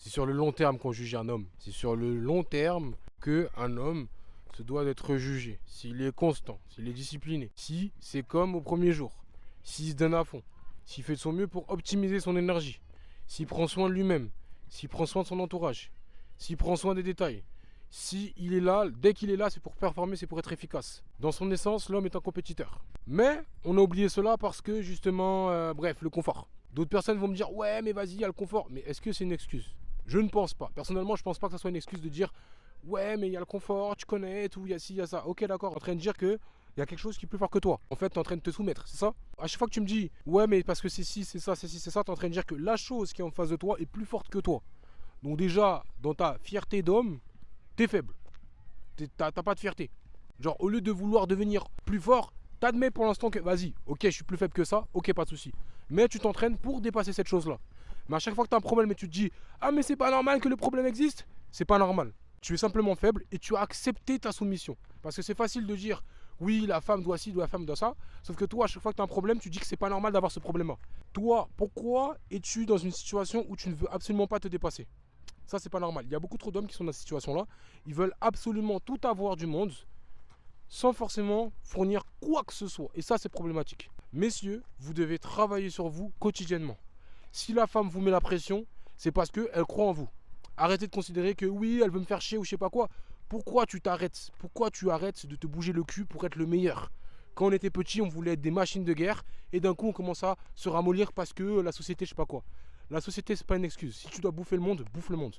C'est sur le long terme qu'on juge un homme. C'est sur le long terme qu'un homme se doit d'être jugé. S'il est constant, s'il est discipliné, si c'est comme au premier jour, s'il se donne à fond, s'il fait de son mieux pour optimiser son énergie, s'il prend soin de lui-même, s'il prend soin de son entourage, s'il prend soin des détails, s'il est là, dès qu'il est là, c'est pour performer, c'est pour être efficace. Dans son essence, l'homme est un compétiteur. Mais on a oublié cela parce que justement, bref, le confort. D'autres personnes vont me dire, ouais, mais vas-y, il y a le confort. Mais est-ce que c'est une excuse? Je ne pense pas. Personnellement, je ne pense pas que ça soit une excuse de dire, ouais, mais il y a le confort, tu connais, tout, il y a ci, il y a ça. Ok, d'accord, en train de dire que il y a quelque chose qui est plus fort que toi. En fait, tu es en train de te soumettre, c'est ça? À chaque fois que tu me dis, ouais, mais parce que c'est ci, c'est ça, c'est ci, c'est ça, tu es en train de dire que la chose qui est en face de toi est plus forte que toi. Donc déjà, dans ta fierté d'homme, t'es faible. T'as pas de fierté. Genre, au lieu de vouloir devenir plus fort, t'admets pour l'instant que, vas-y, ok, je suis plus faible que ça, ok, pas de souci. Mais tu t'entraînes pour dépasser cette chose-là. Mais à chaque fois que t'as un problème et tu te dis, ah, mais c'est pas normal que le problème existe, c'est pas normal. Tu es simplement faible et tu as accepté ta soumission. Parce que c'est facile de dire, oui, la femme doit ci, la femme doit ça. Sauf que toi, à chaque fois que tu as un problème, tu dis que c'est pas normal d'avoir ce problème-là. Toi, pourquoi es-tu dans une situation où tu ne veux absolument pas te dépasser? Ça, c'est pas normal. Il y a beaucoup trop d'hommes qui sont dans cette situation-là. Ils veulent absolument tout avoir du monde sans forcément fournir quoi que ce soit. Et ça, c'est problématique. Messieurs, vous devez travailler sur vous quotidiennement. Si la femme vous met la pression, c'est parce qu'elle croit en vous. Arrêtez de considérer que oui, elle veut me faire chier ou je sais pas quoi. Pourquoi tu t'arrêtes? Pourquoi tu arrêtes de te bouger le cul pour être le meilleur? Quand on était petit, on voulait être des machines de guerre et d'un coup, on commence à se ramollir parce que la société, je sais pas quoi. La société, c'est pas une excuse. Si tu dois bouffer le monde, bouffe le monde.